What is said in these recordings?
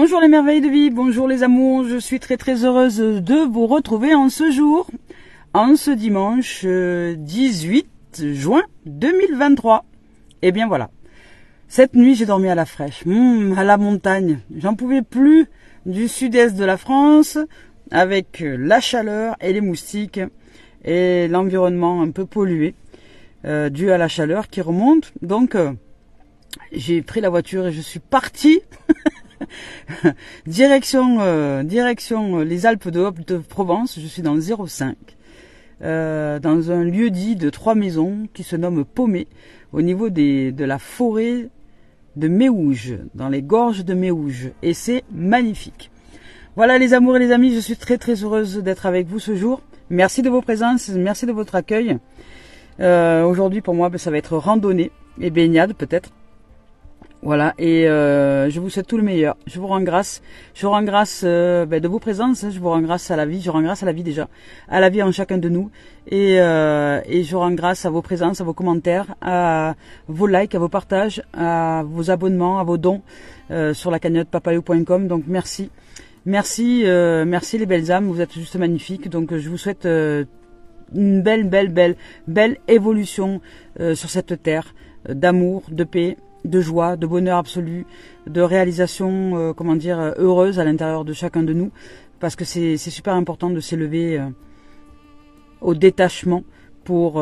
Bonjour les merveilles de vie, bonjour les amours, je suis très heureuse de vous retrouver en ce jour, en ce dimanche 18 juin 2023. Et bien voilà, cette nuit j'ai dormi à la fraîche, à la montagne, j'en pouvais plus du sud-est de la France, avec la chaleur et les moustiques et l'environnement un peu pollué, dû à la chaleur qui remonte. Donc j'ai pris la voiture et je suis partie direction les Alpes de Haute-Provence. Je suis dans le 05, dans un lieu dit de 3 maisons qui se nomme Paumé, au niveau de la forêt de Méouge, dans les gorges de Méouge, et c'est magnifique. Voilà les amours et les amis, je suis très heureuse d'être avec vous ce jour. Merci de vos présences, merci de votre accueil. Aujourd'hui pour moi ça va être randonnée et baignade peut-être. Voilà, et je vous souhaite tout le meilleur. Je vous rends grâce. Je vous rends grâce de vos présences. Je vous rends grâce à la vie. Je rends grâce à la vie déjà, à la vie en chacun de nous. Et je rends grâce à vos présences, à vos commentaires, à vos likes, à vos partages, à vos abonnements, à vos dons sur la cagnotte papayou.com. Donc merci, merci les belles âmes. Vous êtes juste magnifiques. Donc je vous souhaite une belle évolution sur cette terre d'amour, de paix, de joie, de bonheur absolu, de réalisation, heureuse à l'intérieur de chacun de nous, parce que c'est super important de s'élever au détachement pour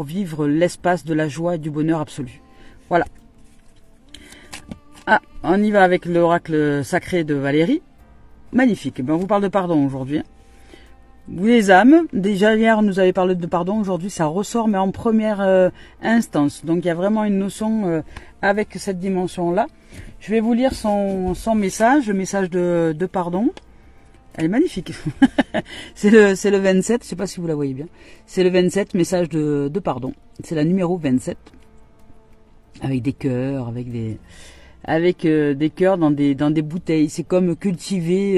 vivre l'espace de la joie et du bonheur absolu. Voilà. Ah, on y va avec l'oracle sacré de Valérie. Magnifique. Ben, on vous parle de pardon aujourd'hui. Vous les âmes, déjà hier on nous avait parlé de pardon, aujourd'hui ça ressort mais en première instance. Donc il y a vraiment une notion avec cette dimension-là. Je vais vous lire son message, le message de pardon. Elle est magnifique. c'est le 27, je ne sais pas si vous la voyez bien. C'est le 27, message de pardon. C'est la numéro 27. Avec des cœurs, avec des cœurs dans des bouteilles. C'est comme cultiver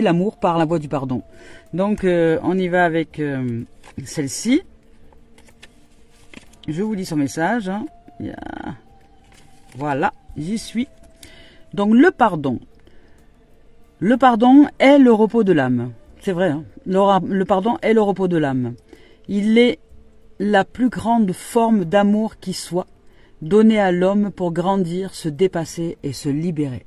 l'amour par la voie du pardon. Donc on y va avec celle-ci. Je vous lis son message. Hein. Voilà, j'y suis. Donc le pardon. Le pardon est le repos de l'âme. C'est vrai, hein. Le pardon est le repos de l'âme. Il est la plus grande forme d'amour qui soit, donné à l'homme pour grandir, se dépasser et se libérer.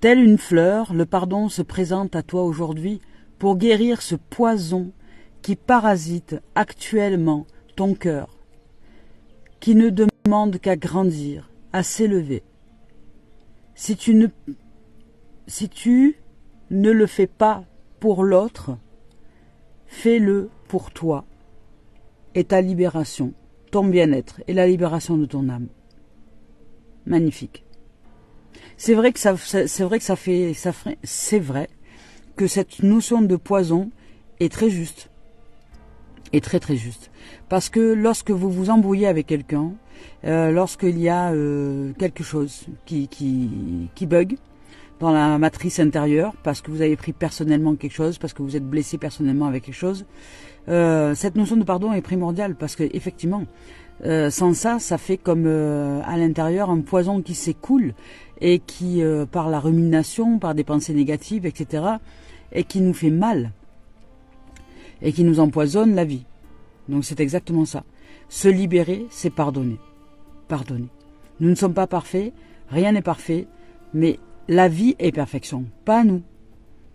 Telle une fleur, le pardon se présente à toi aujourd'hui pour guérir ce poison qui parasite actuellement ton cœur, qui ne demande qu'à grandir, à s'élever. Si tu ne le fais pas pour l'autre, fais-le pour toi et ta libération, ton bien-être et la libération de ton âme. Magnifique. C'est vrai que c'est vrai que cette notion de poison est très juste. Est très juste. Parce que lorsque vous vous embrouillez avec quelqu'un, lorsqu'il y a quelque chose qui bug dans la matrice intérieure, parce que vous avez pris personnellement quelque chose, parce que vous êtes blessé personnellement avec quelque chose, cette notion de pardon est primordiale, parce que effectivement, sans ça, ça fait comme à l'intérieur un poison qui s'écoule et qui, par la rumination, par des pensées négatives, etc., et qui nous fait mal et qui nous empoisonne la vie. Donc c'est exactement ça. Se libérer, c'est pardonner. Pardonner. Nous ne sommes pas parfaits, rien n'est parfait, mais la vie est perfection, pas nous.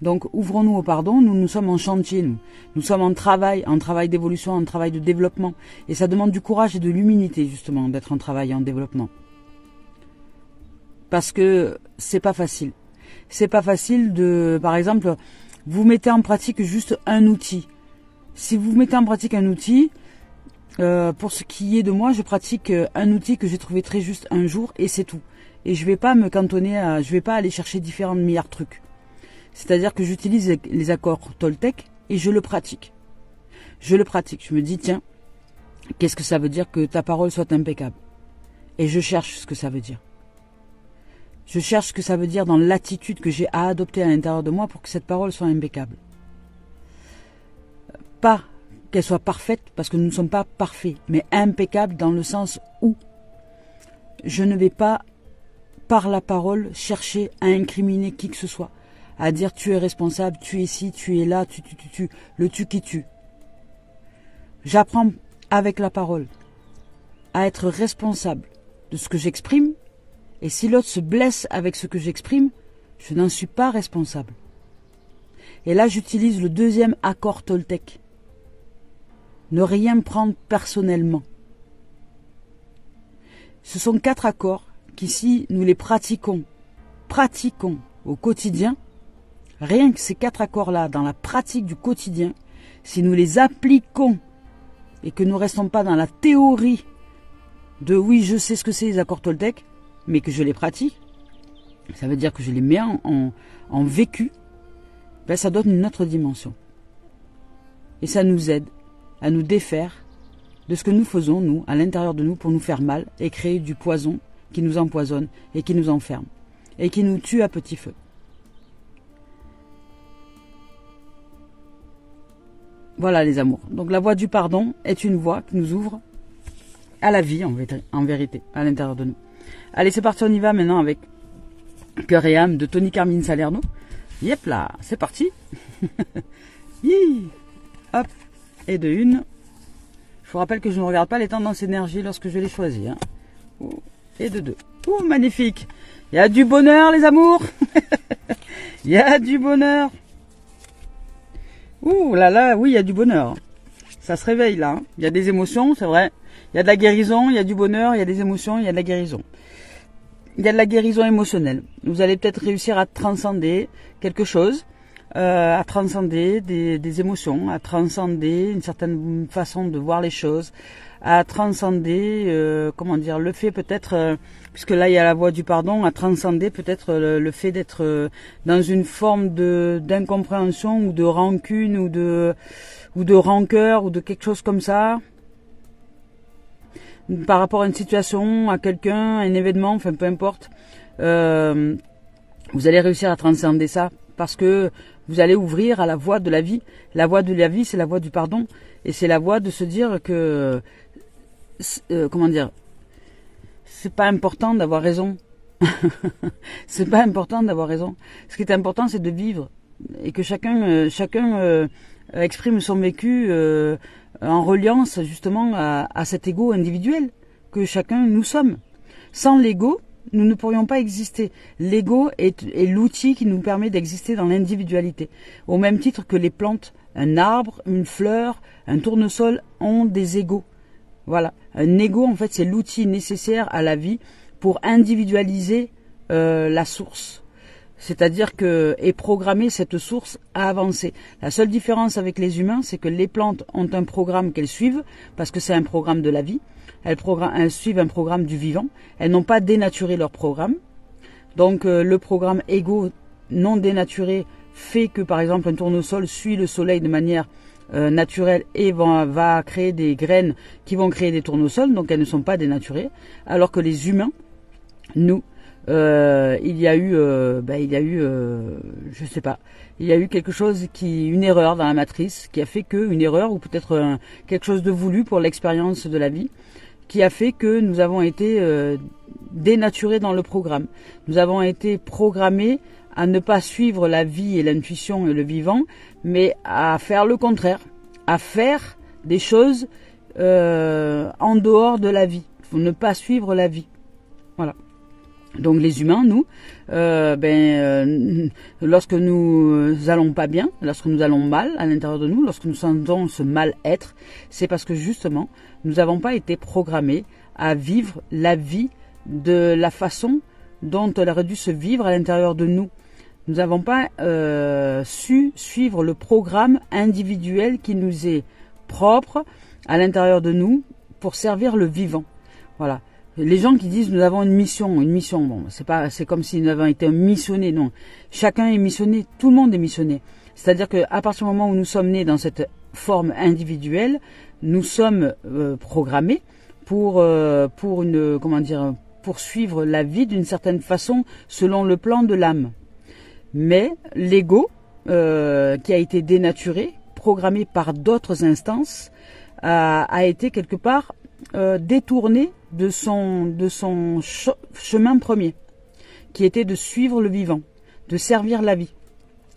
Donc ouvrons-nous au pardon, nous sommes en chantier, nous. Nous sommes en travail d'évolution, en travail de développement. Et ça demande du courage et de l'humilité, justement, d'être en travail et en développement. Parce que c'est pas facile. C'est pas facile de, par exemple, vous mettez en pratique juste un outil. Si vous mettez en pratique un outil, pour ce qui est de moi, je pratique un outil que j'ai trouvé très juste un jour et c'est tout. Et je vais pas me cantonner je vais pas aller chercher différents milliards de trucs. C'est-à-dire que j'utilise les accords Toltec et je le pratique. Je le pratique. Je me dis, tiens, qu'est-ce que ça veut dire que ta parole soit impeccable? Et je cherche ce que ça veut dire. Je cherche ce que ça veut dire dans l'attitude que j'ai à adopter à l'intérieur de moi pour que cette parole soit impeccable. Pas qu'elle soit parfaite, parce que nous ne sommes pas parfaits, mais impeccable dans le sens où je ne vais pas par la parole, chercher à incriminer qui que ce soit, à dire tu es responsable, tu es ici, tu es là, le tu qui tue. J'apprends avec la parole à être responsable de ce que j'exprime, et si l'autre se blesse avec ce que j'exprime, je n'en suis pas responsable. Et là, j'utilise le deuxième accord Toltec. Ne rien prendre personnellement. Ce sont 4 accords qui, si nous les pratiquons au quotidien, rien que ces 4 accords-là, dans la pratique du quotidien, si nous les appliquons et que nous ne restons pas dans la théorie de oui, je sais ce que c'est les accords Toltec, mais que je les pratique, ça veut dire que je les mets en vécu, ben ça donne une autre dimension. Et ça nous aide à nous défaire de ce que nous faisons, nous, à l'intérieur de nous, pour nous faire mal et créer du poison qui nous empoisonne et qui nous enferme et qui nous tue à petit feu. Voilà les amours. Donc la voie du pardon est une voie qui nous ouvre à la vie en vérité, à l'intérieur de nous. Allez, c'est parti, on y va maintenant avec Cœur et âme de Tony Carmine Salerno. Yep là, c'est parti. Hop, et de une. Je vous rappelle que je ne regarde pas les tendances énergie lorsque je les choisis. Hein. Et de 2. Ouh, magnifique. Il y a du bonheur, les amours. Il y a du bonheur. Ouh là là, oui, il y a du bonheur. Ça se réveille là. Hein. Il y a des émotions, c'est vrai. Il y a de la guérison, il y a du bonheur, il y a des émotions, il y a de la guérison. Il y a de la guérison émotionnelle. Vous allez peut-être réussir à transcender quelque chose, à transcender des émotions, à transcender une certaine façon de voir les choses, à transcender, le fait peut-être, puisque là il y a la voie du pardon, à transcender peut-être le fait d'être dans une forme d'incompréhension ou de rancune ou de rancœur ou de quelque chose comme ça, par rapport à une situation, à quelqu'un, à un événement, enfin peu importe. Vous allez réussir à transcender ça parce que vous allez ouvrir à la voie de la vie. La voie de la vie, c'est la voie du pardon. Et c'est la voie de se dire que, c'est pas important d'avoir raison. C'est pas important d'avoir raison. Ce qui est important, c'est de vivre. Et que chacun exprime son vécu en reliance justement à cet ego individuel que chacun nous sommes. Sans l'ego, nous ne pourrions pas exister. L'ego est l'outil qui nous permet d'exister dans l'individualité. Au même titre que les plantes, un arbre, une fleur, un tournesol ont des égos. Voilà. Un ego, en fait, c'est l'outil nécessaire à la vie pour individualiser la source. C'est-à-dire et programmer cette source à avancer. La seule différence avec les humains, c'est que les plantes ont un programme qu'elles suivent, parce que c'est un programme de la vie. Elles suivent un programme du vivant. Elles n'ont pas dénaturé leur programme. Donc le programme égo non dénaturé fait que, par exemple, un tournesol suit le soleil de manière naturelle et va créer des graines qui vont créer des tournesols, donc elles ne sont pas dénaturées. Alors que les humains, nous, il y a eu quelque chose une erreur dans la matrice qui a fait une erreur ou peut-être quelque chose de voulu pour l'expérience de la vie qui a fait que nous avons été dénaturés dans le programme. Nous avons été programmés à ne pas suivre la vie et l'intuition et le vivant, mais à faire le contraire, à faire des choses en dehors de la vie, pour ne pas suivre la vie. Voilà. Donc les humains, nous, lorsque nous allons pas bien, lorsque nous allons mal à l'intérieur de nous, lorsque nous sentons ce mal-être, c'est parce que justement, nous n'avons pas été programmés à vivre la vie de la façon dont elle aurait dû se vivre à l'intérieur de nous. Nous n'avons pas su suivre le programme individuel qui nous est propre à l'intérieur de nous pour servir le vivant. Voilà. Les gens qui disent nous avons une mission, bon, c'est comme si nous avions été missionnés, non. Chacun est missionné, tout le monde est missionné. C'est-à-dire qu'à partir du moment où nous sommes nés dans cette forme individuelle, nous sommes programmés pour suivre la vie d'une certaine façon selon le plan de l'âme. Mais l'ego, qui a été dénaturé, programmé par d'autres instances, a été quelque part détourné de son chemin premier. qui était de suivre le vivant, de servir la vie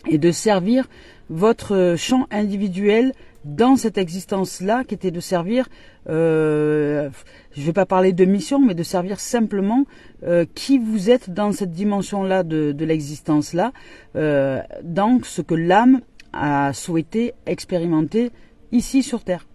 et de servir votre champ individuel dans cette existence-là, qui était de servir, je ne vais pas parler de mission, mais de servir simplement qui vous êtes dans cette dimension-là de l'existence-là, dans ce que l'âme a souhaité expérimenter ici sur Terre.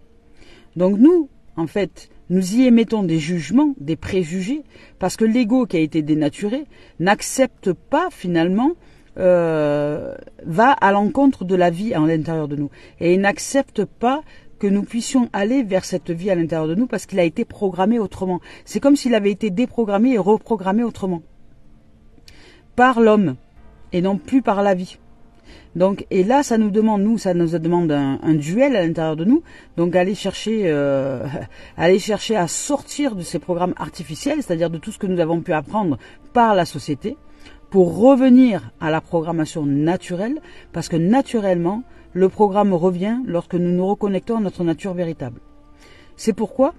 Donc nous, en fait, nous y émettons des jugements, des préjugés, parce que l'ego qui a été dénaturé n'accepte pas finalement, va à l'encontre de la vie à l'intérieur de nous. Et il n'accepte pas que nous puissions aller vers cette vie à l'intérieur de nous parce qu'il a été programmé autrement. C'est comme s'il avait été déprogrammé et reprogrammé autrement. Par l'homme et non plus par la vie. Donc, et là, ça nous demande un duel à l'intérieur de nous. Donc, aller chercher à sortir de ces programmes artificiels, c'est-à-dire de tout ce que nous avons pu apprendre par la société, pour revenir à la programmation naturelle, parce que naturellement, le programme revient lorsque nous nous reconnectons à notre nature véritable. C'est pourquoi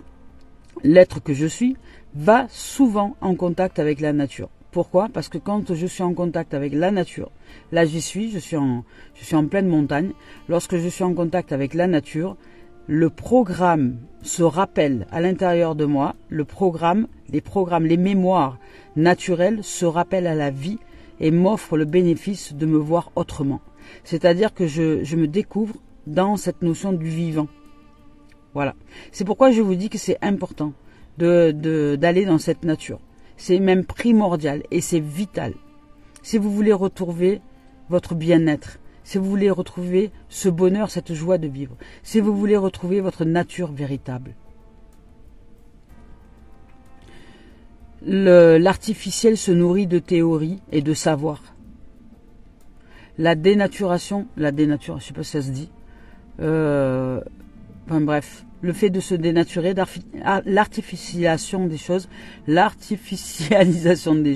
l'être que je suis va souvent en contact avec la nature. Pourquoi? Parce que quand je suis en contact avec la nature, là je suis en pleine montagne, lorsque je suis en contact avec la nature, le programme se rappelle à l'intérieur de moi, les mémoires naturelles se rappellent à la vie et m'offrent le bénéfice de me voir autrement. C'est-à-dire que je me découvre dans cette notion du vivant. Voilà. C'est pourquoi je vous dis que c'est important d'aller dans cette nature. C'est même primordial et c'est vital. Si vous voulez retrouver votre bien-être, si vous voulez retrouver ce bonheur, cette joie de vivre, si vous voulez retrouver votre nature véritable. L'artificiel se nourrit de théories et de savoir. La dénaturation, je ne sais pas si ça se dit, enfin bref, le fait de se dénaturer, l'artificialisation des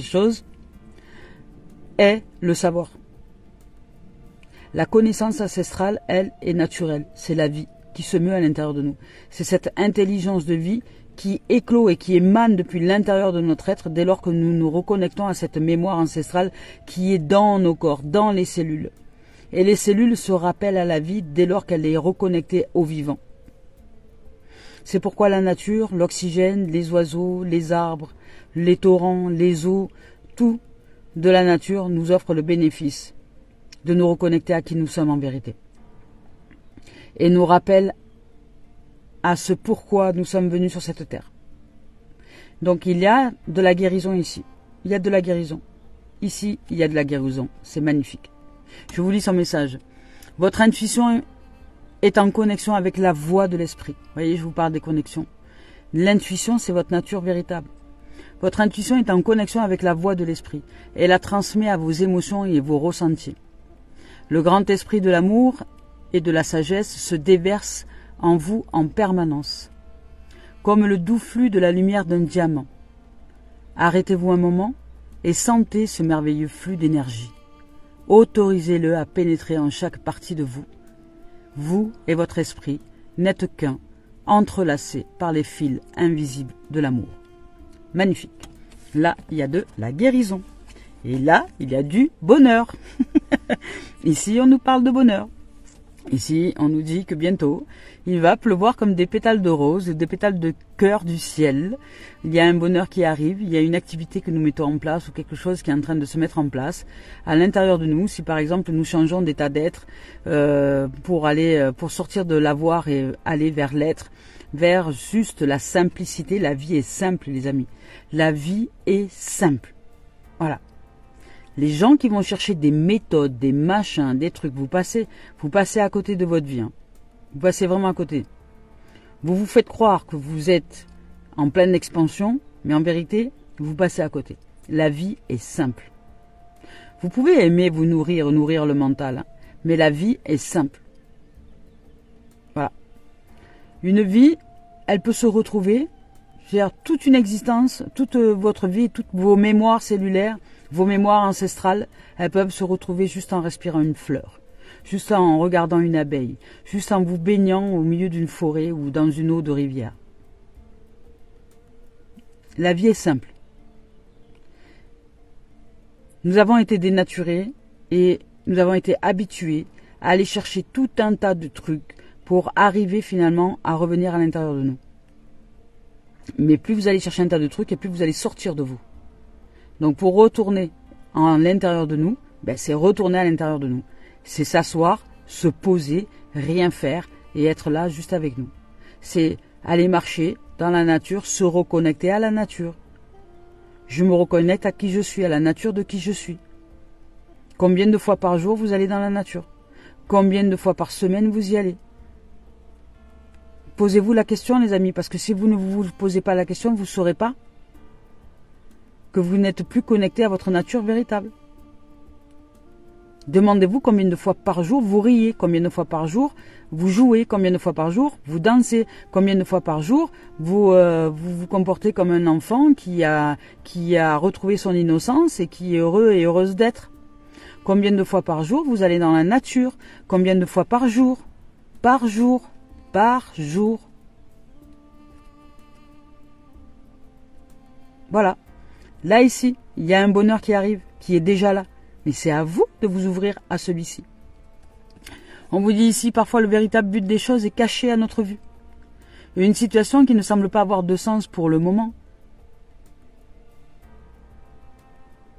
choses est le savoir. La connaissance ancestrale, elle, est naturelle. C'est la vie qui se meut à l'intérieur de nous. C'est cette intelligence de vie qui éclot et qui émane depuis l'intérieur de notre être dès lors que nous nous reconnectons à cette mémoire ancestrale qui est dans nos corps, dans les cellules. Et les cellules se rappellent à la vie dès lors qu'elle est reconnectée au vivant. C'est pourquoi la nature, l'oxygène, les oiseaux, les arbres, les torrents, les eaux, tout de la nature nous offre le bénéfice de nous reconnecter à qui nous sommes en vérité. Et nous rappelle à ce pourquoi nous sommes venus sur cette terre. Donc il y a de la guérison ici. Il y a de la guérison. Ici, il y a de la guérison. C'est magnifique. Je vous lis son message. Votre intuition est en connexion avec la voix de l'esprit. Vous voyez, je vous parle des connexions. L'intuition, c'est votre nature véritable. Votre intuition est en connexion avec la voix de l'esprit. Elle la transmet à vos émotions et vos ressentis. Le grand esprit de l'amour et de la sagesse se déverse en vous en permanence, comme le doux flux de la lumière d'un diamant. Arrêtez-vous un moment et sentez ce merveilleux flux d'énergie. Autorisez-le à pénétrer en chaque partie de vous. Vous et votre esprit n'êtes qu'un, entrelacés par les fils invisibles de l'amour. Magnifique. Là, il y a de la guérison. Et là, il y a du bonheur. Ici, on nous parle de bonheur. Ici, on nous dit que bientôt, il va pleuvoir comme des pétales de rose, des pétales de cœur du ciel. Il y a un bonheur qui arrive, il y a une activité que nous mettons en place ou quelque chose qui est en train de se mettre en place à l'intérieur de nous. Si par exemple nous changeons d'état d'être pour sortir de l'avoir et aller vers l'être, vers juste la simplicité. La vie est simple, les amis. La vie est simple. Voilà. Les gens qui vont chercher des méthodes, des machins, des trucs, vous passez à côté de votre vie. Hein. Vous passez vraiment à côté. Vous vous faites croire que vous êtes en pleine expansion, mais en vérité, vous passez à côté. La vie est simple. Vous pouvez aimer vous nourrir le mental, hein, mais la vie est simple. Voilà. Une vie, elle peut se retrouver, c'est-à-dire toute une existence, toute votre vie, toutes vos mémoires cellulaires, vos mémoires ancestrales, elles peuvent se retrouver juste en respirant une fleur, juste en regardant une abeille, juste en vous baignant au milieu d'une forêt ou dans une eau de rivière. La vie est simple. Nous avons été dénaturés et nous avons été habitués à aller chercher tout un tas de trucs pour arriver finalement à revenir à l'intérieur de nous. Mais plus vous allez chercher un tas de trucs et plus vous allez sortir de vous. Donc pour retourner à l'intérieur de nous, c'est retourner à l'intérieur de nous. C'est s'asseoir, se poser, rien faire et être là juste avec nous. C'est aller marcher dans la nature, se reconnecter à la nature. Je me reconnecte à qui je suis, à la nature de qui je suis. Combien de fois par jour vous allez dans la nature? Combien de fois par semaine vous y allez? Posez-vous la question, les amis, parce que si vous ne vous posez pas la question, vous ne saurez pas que vous n'êtes plus connecté à votre nature véritable. Demandez-vous combien de fois par jour vous riez, combien de fois par jour vous jouez, combien de fois par jour vous dansez, combien de fois par jour vous vous comportez comme un enfant qui a retrouvé son innocence et qui est heureux et heureuse d'être. Combien de fois par jour vous allez dans la nature, combien de fois par jour, par jour, par jour. Voilà. Là, ici, il y a un bonheur qui arrive, qui est déjà là. Mais c'est à vous de vous ouvrir à celui-ci. On vous dit ici, parfois le véritable but des choses est caché à notre vue. Une situation qui ne semble pas avoir de sens pour le moment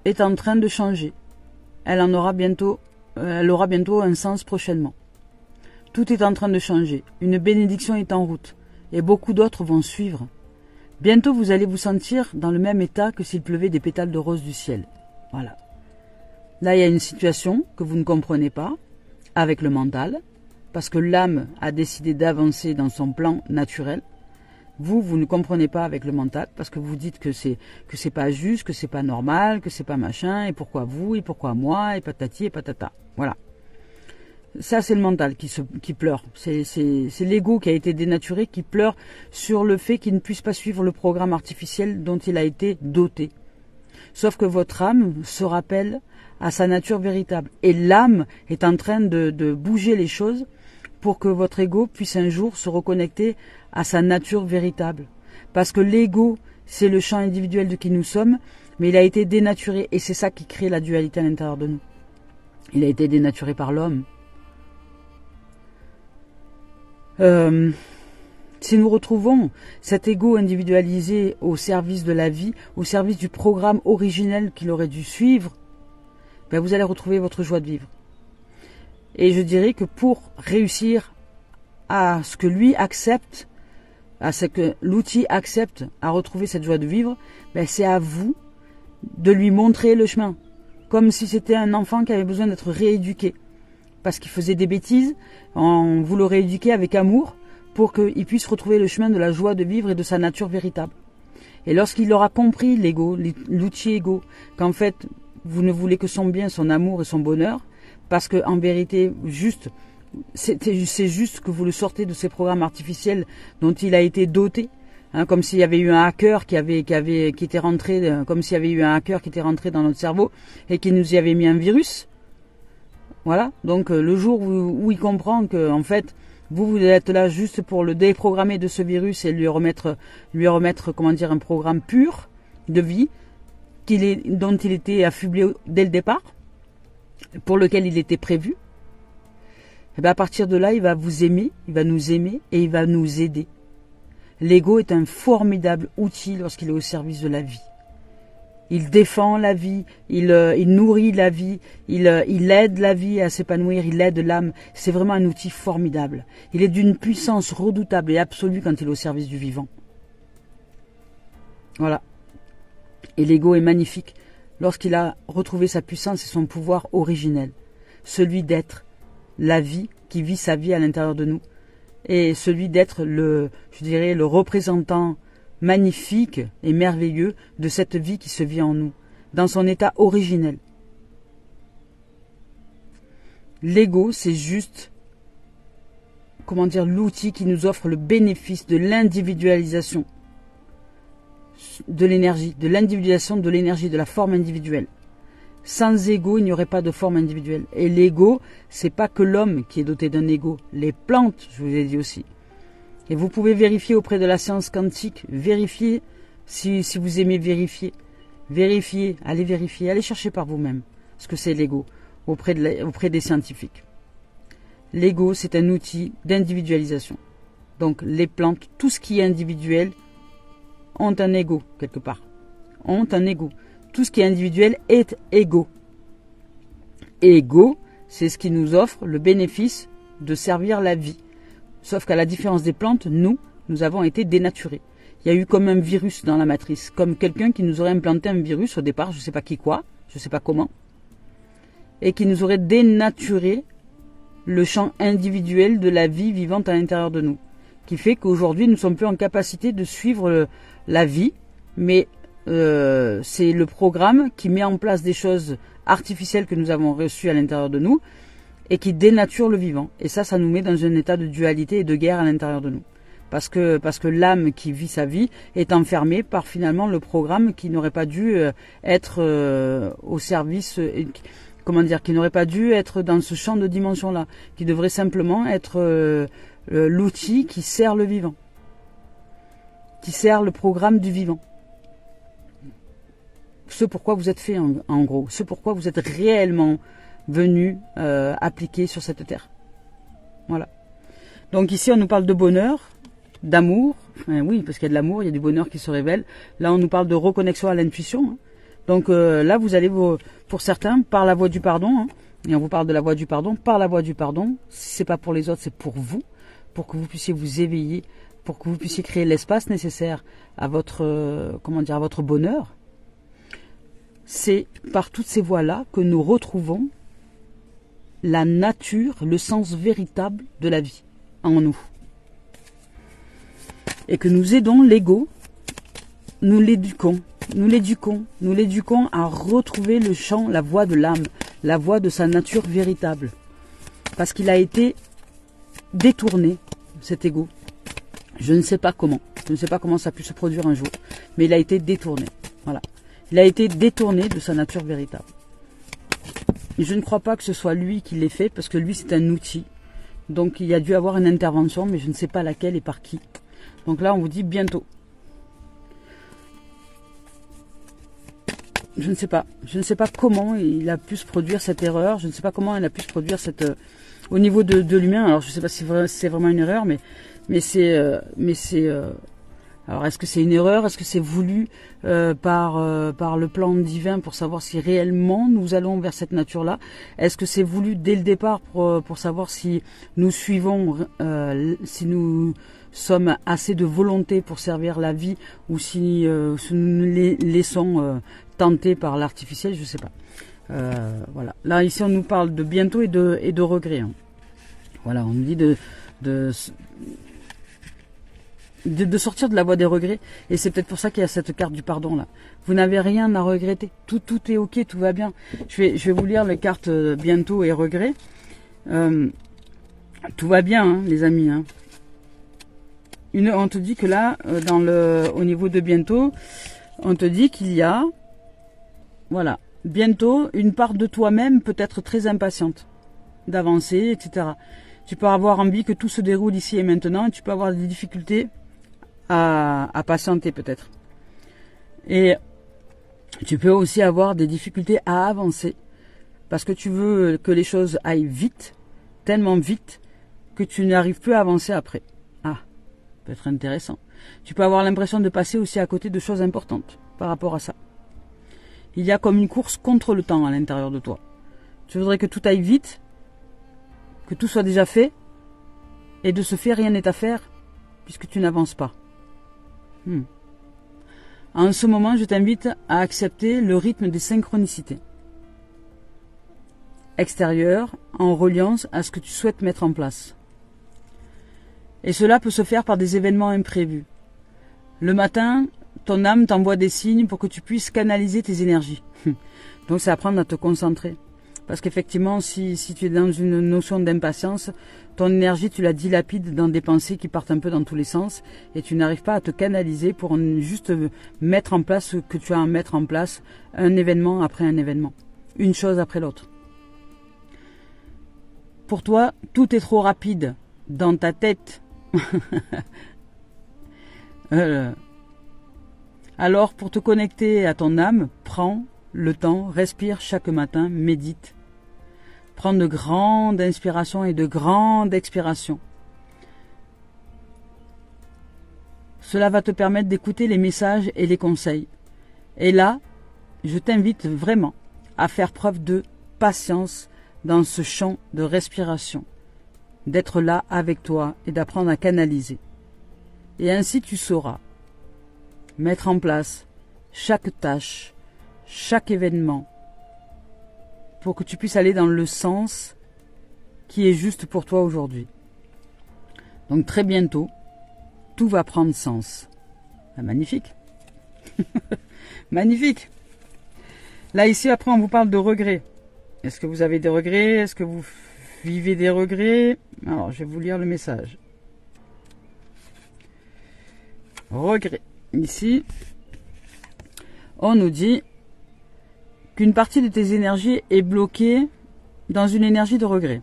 est en train de changer. Elle aura bientôt un sens prochainement. Tout est en train de changer. Une bénédiction est en route. Et beaucoup d'autres vont suivre. Bientôt, vous allez vous sentir dans le même état que s'il pleuvait des pétales de rose du ciel. Voilà. Là, il y a une situation que vous ne comprenez pas avec le mental, parce que l'âme a décidé d'avancer dans son plan naturel. Vous ne comprenez pas avec le mental, parce que vous dites que c'est pas juste, que c'est pas normal, que c'est pas machin, et pourquoi vous, et pourquoi moi, et patati et patata. Voilà. Ça, c'est le mental qui pleure. C'est l'ego qui a été dénaturé, qui pleure sur le fait qu'il ne puisse pas suivre le programme artificiel dont il a été doté. Sauf que votre âme se rappelle à sa nature véritable. Et l'âme est en train de bouger les choses pour que votre ego puisse un jour se reconnecter à sa nature véritable. Parce que l'ego, c'est le champ individuel de qui nous sommes, mais il a été dénaturé et c'est ça qui crée la dualité à l'intérieur de nous. Il a été dénaturé par l'homme. Si nous retrouvons cet ego individualisé au service de la vie, au service du programme originel qu'il aurait dû suivre, vous allez retrouver votre joie de vivre. Et je dirais que pour réussir à ce que lui accepte, à ce que l'outil accepte à retrouver cette joie de vivre, c'est à vous de lui montrer le chemin. Comme si c'était un enfant qui avait besoin d'être rééduqué. Parce qu'il faisait des bêtises, vous le rééduquez avec amour pour qu'il puisse retrouver le chemin de la joie de vivre et de sa nature véritable. Et lorsqu'il aura compris l'ego, l'outil ego, qu'en fait, vous ne voulez que son bien, son amour et son bonheur, parce que en vérité, c'est juste que vous le sortez de ces programmes artificiels dont il a été doté, comme s'il y avait eu un hacker qui était rentré, comme s'il y avait eu un hacker qui était rentré dans notre cerveau et qui nous y avait mis un virus. Voilà. Donc le jour où il comprend que en fait vous êtes là juste pour le déprogrammer de ce virus et lui remettre un programme pur de vie dont il était affublé dès le départ, pour lequel il était prévu. Et à partir de là, il va vous aimer, il va nous aimer et il va nous aider. L'ego est un formidable outil lorsqu'il est au service de la vie. Il défend la vie, il nourrit la vie, il aide la vie à s'épanouir, il aide l'âme. C'est vraiment un outil formidable. Il est d'une puissance redoutable et absolue quand il est au service du vivant. Voilà. Et l'ego est magnifique lorsqu'il a retrouvé sa puissance et son pouvoir originel. Celui d'être la vie qui vit sa vie à l'intérieur de nous. Et celui d'être le représentant magnifique et merveilleux de cette vie qui se vit en nous, dans son état originel. L'ego, c'est juste, l'outil qui nous offre le bénéfice de l'individualisation de l'énergie, de l'individualisation de l'énergie, de la forme individuelle. Sans ego, il n'y aurait pas de forme individuelle. Et l'ego, c'est pas que l'homme qui est doté d'un ego. Les plantes, je vous ai dit aussi. Et vous pouvez vérifier auprès de la science quantique, vérifier si vous aimez vérifier. Vérifiez, allez chercher par vous-même ce que c'est l'ego auprès des scientifiques. L'ego, c'est un outil d'individualisation. Donc les plantes, tout ce qui est individuel, ont un ego quelque part. Ont un ego. Tout ce qui est individuel est ego. Ego, c'est ce qui nous offre le bénéfice de servir la vie. Sauf qu'à la différence des plantes, nous avons été dénaturés. Il y a eu comme un virus dans la matrice, comme quelqu'un qui nous aurait implanté un virus au départ, je ne sais pas qui quoi, je ne sais pas comment, et qui nous aurait dénaturé le champ individuel de la vie vivante à l'intérieur de nous, qui fait qu'aujourd'hui nous ne sommes plus en capacité de suivre la vie, mais c'est le programme qui met en place des choses artificielles que nous avons reçues à l'intérieur de nous et qui dénature le vivant. Et ça nous met dans un état de dualité et de guerre à l'intérieur de nous. Parce que l'âme qui vit sa vie est enfermée par finalement le programme qui n'aurait pas dû être au service, qui n'aurait pas dû être dans ce champ de dimension-là, qui devrait simplement être l'outil qui sert le vivant, qui sert le programme du vivant. Ce pourquoi vous êtes fait en gros, ce pourquoi vous êtes réellement venu appliquer sur cette terre. Voilà. Donc ici on nous parle de bonheur, d'amour, enfin, oui, parce qu'il y a de l'amour, il y a du bonheur qui se révèle. Là, on nous parle de reconnexion à l'intuition. Hein. Donc là, vous allez, pour certains, par la voie du pardon, hein, et on vous parle de la voie du pardon, par la voie du pardon, si c'est pas pour les autres, c'est pour vous, pour que vous puissiez vous éveiller, pour que vous puissiez créer l'espace nécessaire à votre, à votre bonheur. C'est par toutes ces voies-là que nous retrouvons la nature, le sens véritable de la vie en nous. Et que nous aidons l'ego, nous l'éduquons à retrouver le champ, la voie de l'âme, la voie de sa nature véritable. Parce qu'il a été détourné, cet ego. Je ne sais pas comment ça a pu se produire un jour, mais il a été détourné. Voilà. Il a été détourné de sa nature véritable. Et je ne crois pas que ce soit lui qui l'ait fait, parce que lui c'est un outil. Donc il y a dû avoir une intervention, mais je ne sais pas laquelle et par qui. Donc là, on vous dit bientôt. Je ne sais pas comment il a pu se produire cette erreur. Je ne sais pas comment il a pu se produire cette au niveau de l'humain. Alors, je ne sais pas si c'est vraiment une erreur, mais c'est alors, est-ce que c'est une erreur? Est-ce que c'est voulu par le plan divin pour savoir si réellement nous allons vers cette nature-là? Est-ce que c'est voulu dès le départ pour savoir si nous suivons, si nous sommes assez de volonté pour servir la vie ou si nous les laissons tenter par l'artificiel? Je ne sais pas. Voilà. Là, ici, on nous parle de bientôt et de regret. Hein. Voilà, on nous dit de sortir de la voie des regrets, et c'est peut-être pour ça qu'il y a cette carte du pardon là. Vous n'avez rien à regretter, tout est ok, tout va bien. Je vais vous lire les cartes bientôt et regrets. Tout va bien, hein, les amis. Hein. On te dit que là, au niveau de bientôt, on te dit qu'il y a, voilà, bientôt une part de toi-même peut être très impatiente d'avancer, etc. Tu peux avoir envie que tout se déroule ici et maintenant, et tu peux avoir des difficultés à patienter peut-être. Et tu peux aussi avoir des difficultés à avancer parce que tu veux que les choses aillent vite, tellement vite que tu n'arrives plus à avancer après. Ah, ça peut être intéressant. Tu peux avoir l'impression de passer aussi à côté de choses importantes par rapport à ça. Il y a comme une course contre le temps à l'intérieur de toi. Tu voudrais que tout aille vite, que tout soit déjà fait, et de ce fait, rien n'est à faire puisque tu n'avances pas. En ce moment, je t'invite à accepter le rythme des synchronicités extérieures en reliance à ce que tu souhaites mettre en place. Et cela peut se faire par des événements imprévus. Le matin, ton âme t'envoie des signes pour que tu puisses canaliser tes énergies. Donc c'est apprendre à te concentrer. Parce qu'effectivement, si tu es dans une notion d'impatience, ton énergie, tu la dilapides dans des pensées qui partent un peu dans tous les sens et tu n'arrives pas à te canaliser pour juste mettre en place ce que tu as à mettre en place, un événement après un événement, une chose après l'autre. Pour toi, tout est trop rapide dans ta tête. Alors, pour te connecter à ton âme, prends le temps, respire chaque matin, médite. Prends de grandes inspirations et de grandes expirations. Cela va te permettre d'écouter les messages et les conseils. Et là, je t'invite vraiment à faire preuve de patience dans ce champ de respiration, d'être là avec toi et d'apprendre à canaliser. Et ainsi tu sauras mettre en place chaque tâche, chaque événement, pour que tu puisses aller dans le sens qui est juste pour toi aujourd'hui. Donc très bientôt, tout va prendre sens. Ah, magnifique. Magnifique. Là, ici, après, on vous parle de regrets. Est-ce que vous avez des regrets? Est-ce que vous vivez des regrets? Alors, je vais vous lire le message. Regrets. Ici, on nous dit qu'une partie de tes énergies est bloquée dans une énergie de regret.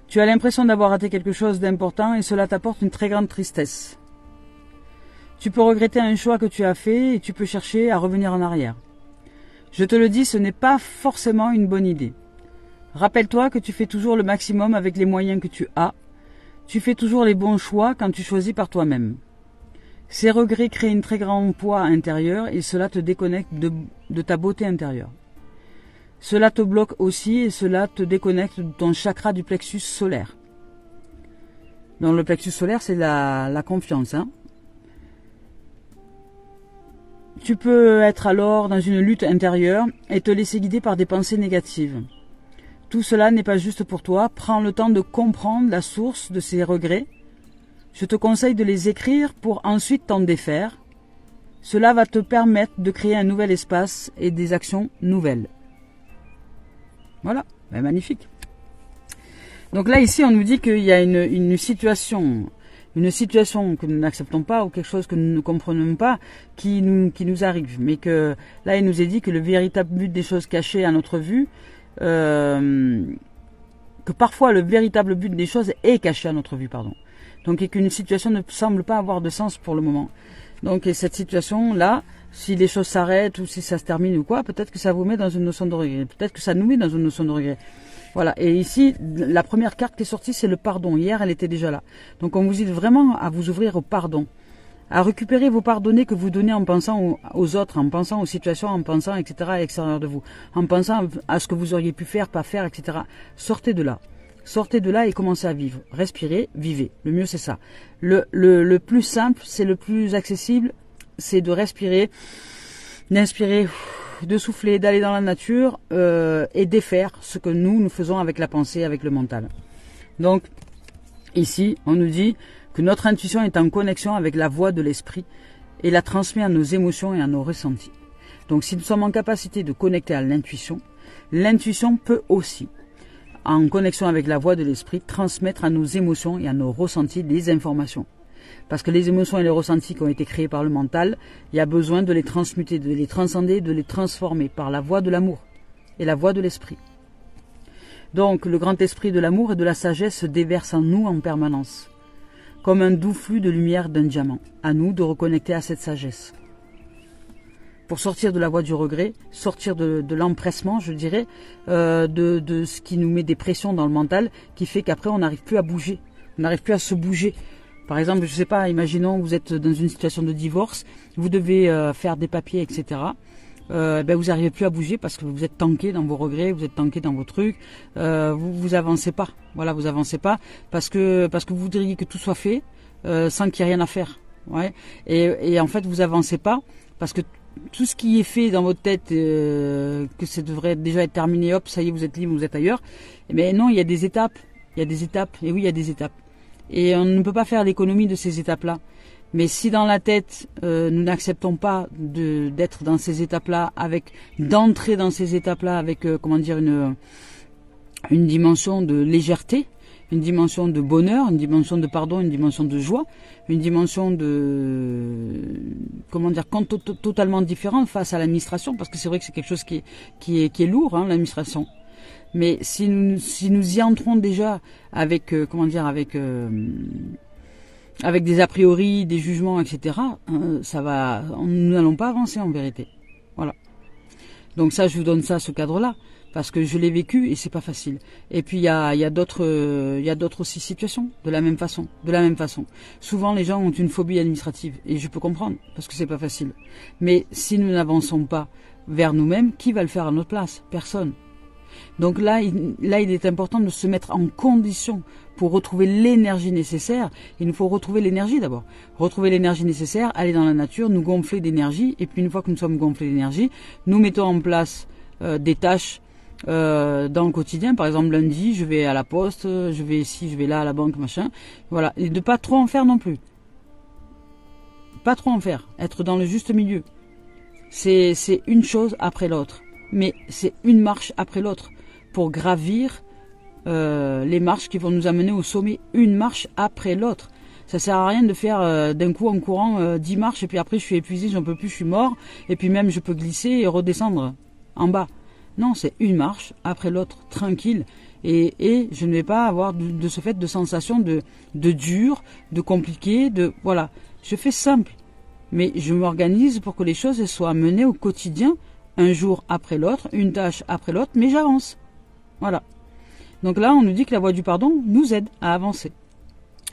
Tu as l'impression d'avoir raté quelque chose d'important et cela t'apporte une très grande tristesse. Tu peux regretter un choix que tu as fait et tu peux chercher à revenir en arrière. Je te le dis, ce n'est pas forcément une bonne idée. Rappelle-toi que tu fais toujours le maximum avec les moyens que tu as. Tu fais toujours les bons choix quand tu choisis par toi-même. Ces regrets créent un très grand poids intérieur et cela te déconnecte de ta beauté intérieure. Cela te bloque aussi et cela te déconnecte de ton chakra du plexus solaire. Donc le plexus solaire, c'est la confiance. Tu peux être alors dans une lutte intérieure et te laisser guider par des pensées négatives. Tout cela n'est pas juste pour toi. Prends le temps de comprendre la source de ces regrets. Je te conseille de les écrire pour ensuite t'en défaire. Cela va te permettre de créer un nouvel espace et des actions nouvelles. Voilà, ben magnifique. Donc là, ici, on nous dit qu'il y a une situation que nous n'acceptons pas ou quelque chose que nous ne comprenons pas qui nous arrive. Mais que là, il nous est dit que le véritable but des choses cachées à notre vue, que parfois le véritable but des choses est caché à notre vue, pardon. Donc, et qu'une situation ne semble pas avoir de sens pour le moment. Donc, et cette situation-là, si les choses s'arrêtent ou si ça se termine ou quoi, peut-être que ça vous met dans une notion de regret. Peut-être que ça nous met dans une notion de regret. Voilà. Et ici, la première carte qui est sortie, c'est le pardon. Hier, elle était déjà là. Donc, on vous invite vraiment à vous ouvrir au pardon. À récupérer vos pardonnés que vous donnez en pensant aux autres, en pensant aux situations, en pensant, etc., à l'extérieur de vous. En pensant à ce que vous auriez pu faire, pas faire, etc. Sortez de là. Sortez de là et commencez à vivre. Respirez, vivez. Le mieux, c'est ça. Le plus simple, c'est le plus accessible, c'est de respirer, d'inspirer, de souffler, d'aller dans la nature et défaire ce que nous faisons avec la pensée, avec le mental. Donc, ici, on nous dit que notre intuition est en connexion avec la voix de l'esprit et la transmet à nos émotions et à nos ressentis. Donc, si nous sommes en capacité de connecter à l'intuition peut aussi, en connexion avec la voix de l'esprit, transmettre à nos émotions et à nos ressentis les informations. Parce que les émotions et les ressentis qui ont été créés par le mental, il y a besoin de les transmuter, de les transcender, de les transformer par la voix de l'amour et la voix de l'esprit. Donc le grand esprit de l'amour et de la sagesse se déverse en nous en permanence, comme un doux flux de lumière d'un diamant. À nous de reconnecter à cette sagesse. Pour sortir de la voie du regret, sortir de l'empressement, je dirais, de ce qui nous met des pressions dans le mental, qui fait qu'après on n'arrive plus à bouger, on n'arrive plus à se bouger. Par exemple, je sais pas, imaginons vous êtes dans une situation de divorce, vous devez faire des papiers, etc. Vous n'arrivez plus à bouger parce que vous êtes tanké dans vos regrets, vous êtes tanké dans vos trucs, vous avancez pas. Voilà, vous avancez pas parce que vous voudriez que tout soit fait sans qu'il y ait rien à faire. Ouais. Et en fait, vous avancez pas parce que tout ce qui est fait dans votre tête, que ça devrait déjà être terminé, hop, ça y est, vous êtes libre, vous êtes ailleurs. Mais non, il y a des étapes. Et oui, il y a des étapes. Et on ne peut pas faire l'économie de ces étapes-là. Mais si dans la tête, nous n'acceptons pas d'être dans ces étapes-là, d'entrer dans ces étapes-là avec, une dimension de légèreté, une dimension de bonheur, une dimension de pardon, une dimension de joie, une dimension totalement différente face à l'administration, parce que c'est vrai que c'est quelque chose qui est lourd, l'administration. Mais si nous y entrons déjà avec avec des a priori, des jugements, etc., nous n'allons pas avancer en vérité. Voilà. Donc ça, je vous donne ça, ce cadre-là, parce que je l'ai vécu et c'est pas facile. Et puis il y a d'autres aussi situations de la même façon. Souvent les gens ont une phobie administrative et je peux comprendre parce que c'est pas facile. Mais si nous n'avançons pas vers nous-mêmes, qui va le faire à notre place? Personne. Donc là, il est important de se mettre en condition pour retrouver l'énergie nécessaire. Il nous faut retrouver l'énergie d'abord. Retrouver l'énergie nécessaire, aller dans la nature, nous gonfler d'énergie. Et puis une fois que nous sommes gonflés d'énergie, nous mettons en place des tâches dans le quotidien. Par exemple, lundi, je vais à la poste, je vais ici, je vais là à la banque, machin. Voilà. Et de pas trop en faire non plus. Pas trop en faire. Être dans le juste milieu. C'est une chose après l'autre. Mais c'est une marche après l'autre pour gravir les marches qui vont nous amener au sommet, une marche après l'autre. Ça sert à rien de faire d'un coup en courant 10 marches et puis après je suis épuisé, j'en peux plus, je suis mort et puis même je peux glisser et redescendre en bas. Non, c'est une marche après l'autre, tranquille, et je ne vais pas avoir de ce fait de sensation de dur, de compliqué, voilà. Je fais simple, mais je m'organise pour que les choses soient menées au quotidien, un jour après l'autre, une tâche après l'autre, mais j'avance. Voilà. Donc là, on nous dit que la voie du pardon nous aide à avancer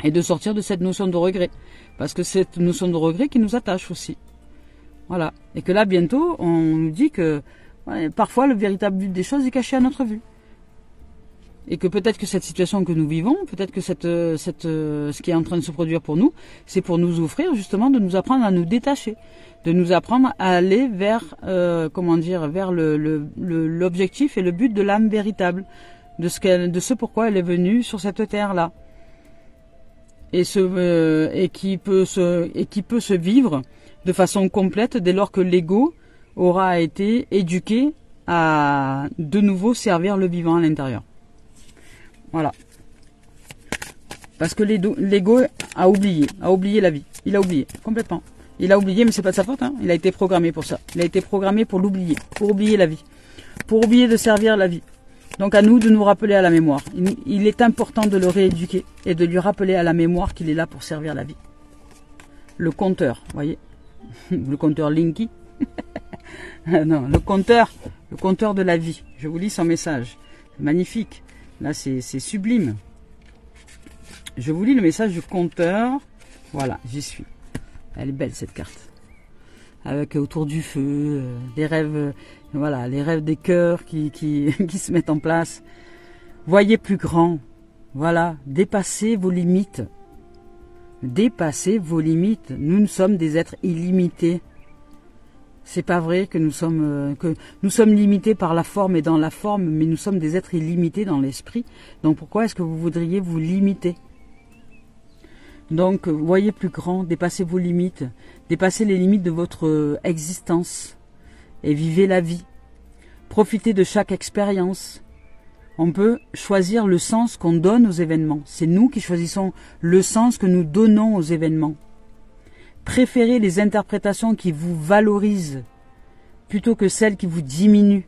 et de sortir de cette notion de regret, parce que c'est cette notion de regret qui nous attache aussi. Voilà. Et que là, bientôt, on nous dit que parfois le véritable but des choses est caché à notre vue. Et que peut-être que cette situation que nous vivons, peut-être que ce qui est en train de se produire pour nous, c'est pour nous offrir justement de nous apprendre à nous détacher, de nous apprendre à aller vers, vers l'objectif et le but de l'âme véritable, de ce pourquoi elle est venue sur cette terre-là, et qui peut se vivre de façon complète dès lors que l'ego aura été éduqué à de nouveau servir le vivant à l'intérieur. Voilà. Parce que l'ego a oublié la vie. Il a oublié, complètement. Il a oublié, mais c'est pas de sa faute, hein. Il a été programmé pour ça. Il a été programmé pour l'oublier, pour oublier la vie. Pour oublier de servir la vie. Donc à nous de nous rappeler à la mémoire. Il est important de le rééduquer et de lui rappeler à la mémoire qu'il est là pour servir la vie. Le compteur, voyez. Le compteur Linky. Non, le compteur de la vie. Je vous lis son message. C'est magnifique. Là, c'est sublime. Je vous lis le message du compteur. Voilà, j'y suis. Elle est belle, cette carte. Avec autour du feu, des rêves, voilà, les rêves des cœurs qui se mettent en place. Voyez plus grand. Voilà, dépassez vos limites. Dépassez vos limites. Nous sommes des êtres illimités. C'est pas vrai que nous sommes limités par la forme et dans la forme, mais nous sommes des êtres illimités dans l'esprit. Donc pourquoi est-ce que vous voudriez vous limiter? Donc voyez plus grand, dépassez vos limites, dépassez les limites de votre existence et vivez la vie. Profitez de chaque expérience. On peut choisir le sens qu'on donne aux événements. C'est nous qui choisissons le sens que nous donnons aux événements. Préférez les interprétations qui vous valorisent plutôt que celles qui vous diminuent.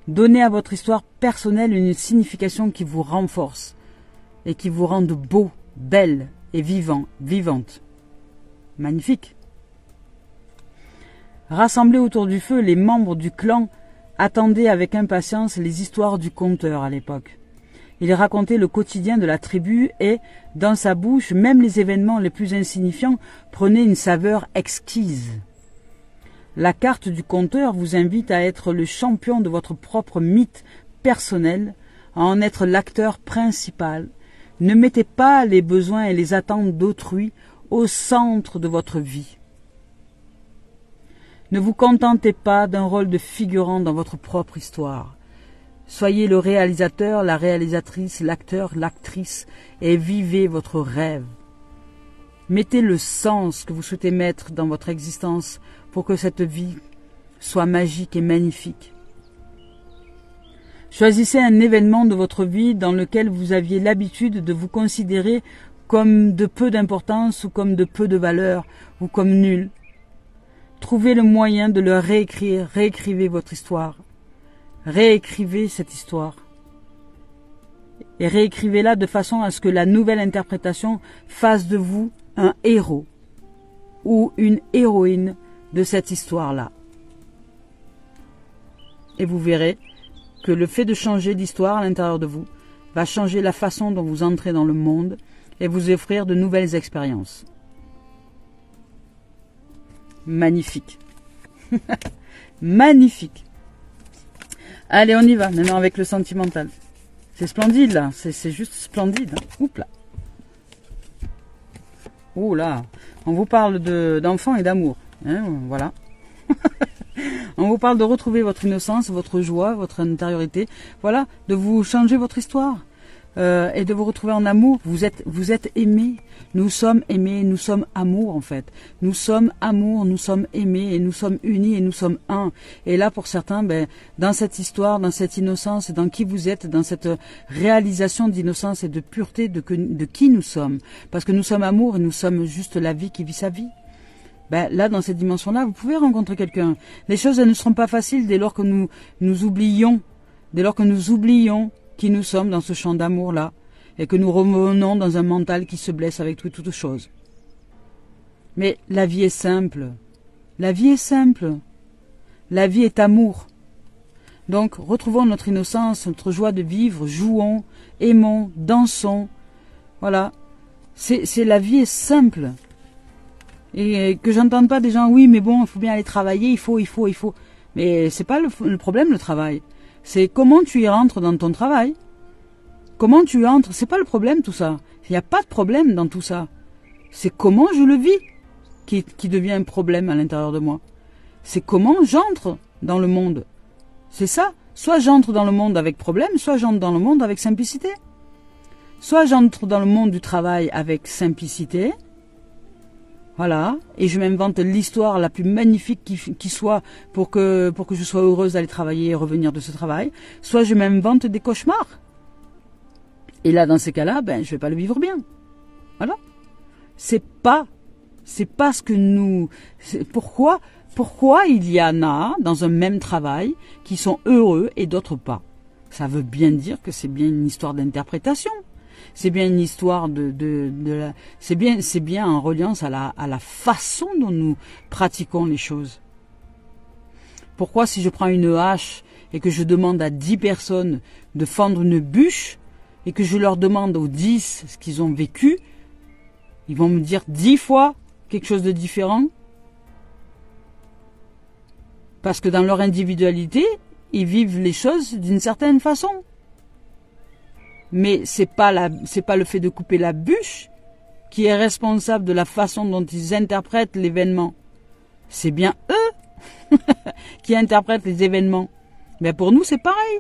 Donnez à votre histoire personnelle une signification qui vous renforce et qui vous rende beau, belle et vivante. Magnifique. Rassemblés autour du feu, les membres du clan attendaient avec impatience les histoires du conteur à l'époque. Il racontait le quotidien de la tribu et, dans sa bouche, même les événements les plus insignifiants prenaient une saveur exquise. La carte du conteur vous invite à être le champion de votre propre mythe personnel, à en être l'acteur principal. Ne mettez pas les besoins et les attentes d'autrui au centre de votre vie. Ne vous contentez pas d'un rôle de figurant dans votre propre histoire. Soyez le réalisateur, la réalisatrice, l'acteur, l'actrice et vivez votre rêve. Mettez le sens que vous souhaitez mettre dans votre existence pour que cette vie soit magique et magnifique. Choisissez un événement de votre vie dans lequel vous aviez l'habitude de vous considérer comme de peu d'importance ou comme de peu de valeur ou comme nul. Trouvez le moyen de le réécrire, réécrivez votre histoire. Réécrivez cette histoire et réécrivez-la de façon à ce que la nouvelle interprétation fasse de vous un héros ou une héroïne de cette histoire-là. Et vous verrez que le fait de changer d'histoire à l'intérieur de vous va changer la façon dont vous entrez dans le monde et vous offrir de nouvelles expériences. Magnifique. Magnifique. Allez, on y va maintenant avec le sentimental. C'est splendide là, c'est juste splendide. Oups là. Oh là, on vous parle d'enfants et d'amour. Hein, voilà. On vous parle de retrouver votre innocence, votre joie, votre intériorité. Voilà, de vous changer votre histoire et de vous retrouver en amour. Vous êtes aimés. Nous sommes aimés, nous sommes amour en fait. Nous sommes amour, nous sommes aimés et nous sommes unis et nous sommes un. Et là pour certains, dans cette histoire, dans cette innocence, dans qui vous êtes, dans cette réalisation d'innocence et de pureté de qui nous sommes. Parce que nous sommes amour et nous sommes juste la vie qui vit sa vie. Là, dans cette dimension-là, vous pouvez rencontrer quelqu'un. Les choses, elles ne seront pas faciles dès lors que nous oublions qui nous sommes dans ce champ d'amour-là, et que nous revenons dans un mental qui se blesse avec toute chose. Mais la vie est simple. La vie est simple. La vie est amour. Donc, retrouvons notre innocence, notre joie de vivre, jouons, aimons, dansons. Voilà. La vie est simple. Et que j'entende pas des gens, oui, mais bon, il faut bien aller travailler, il faut. Mais c'est pas le problème, le travail. C'est comment tu y rentres dans ton travail. Comment tu y entres, c'est pas le problème tout ça. Il n'y a pas de problème dans tout ça. C'est comment je le vis qui devient un problème à l'intérieur de moi. C'est comment j'entre dans le monde. C'est ça. Soit j'entre dans le monde avec problème, soit j'entre dans le monde avec simplicité. Soit j'entre dans le monde du travail avec simplicité. Voilà, et je m'invente l'histoire la plus magnifique qui soit pour que je sois heureuse d'aller travailler et revenir de ce travail. Soit je m'invente des cauchemars. Et là, dans ces cas-là, je vais pas le vivre bien. Voilà. C'est pas ce que nous... Pourquoi il y en a dans un même travail qui sont heureux et d'autres pas? Ça veut bien dire que c'est bien une histoire d'interprétation. C'est bien une histoire c'est bien en reliance à la façon dont nous pratiquons les choses. Pourquoi si je prends une hache et que je demande à 10 personnes de fendre une bûche et que je leur demande aux 10 ce qu'ils ont vécu, ils vont me dire 10 fois quelque chose de différent? Parce que dans leur individualité, ils vivent les choses d'une certaine façon. Mais c'est pas le fait de couper la bûche qui est responsable de la façon dont ils interprètent l'événement. C'est bien eux qui interprètent les événements. Mais pour nous, c'est pareil.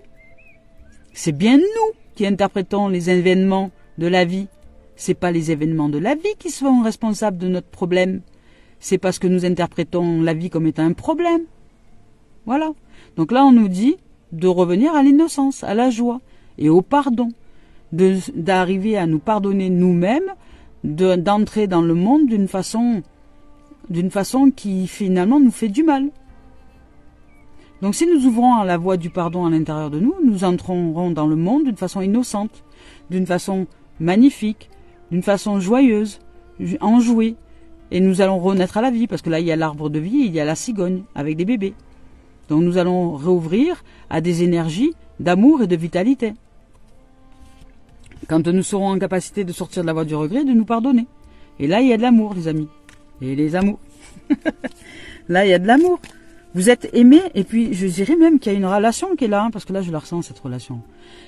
C'est bien nous qui interprétons les événements de la vie. C'est pas les événements de la vie qui sont responsables de notre problème. C'est parce que nous interprétons la vie comme étant un problème. Voilà. Donc là, on nous dit de revenir à l'innocence, à la joie et au pardon. D'arriver à nous pardonner nous-mêmes, d'entrer dans le monde d'une façon qui finalement nous fait du mal. Donc si nous ouvrons à la voie du pardon à l'intérieur de nous, nous entrerons dans le monde d'une façon innocente, d'une façon magnifique, d'une façon joyeuse, enjouée, et nous allons renaître à la vie, parce que là il y a l'arbre de vie, il y a la cigogne avec des bébés. Donc nous allons réouvrir à des énergies d'amour et de vitalité. Quand nous serons en capacité de sortir de la voie du regret, de nous pardonner. Et là, il y a de l'amour, les amis. Et les amours. Là, il y a de l'amour. Vous êtes aimés, et puis je dirais même qu'il y a une relation qui est là, parce que là, je la ressens, cette relation.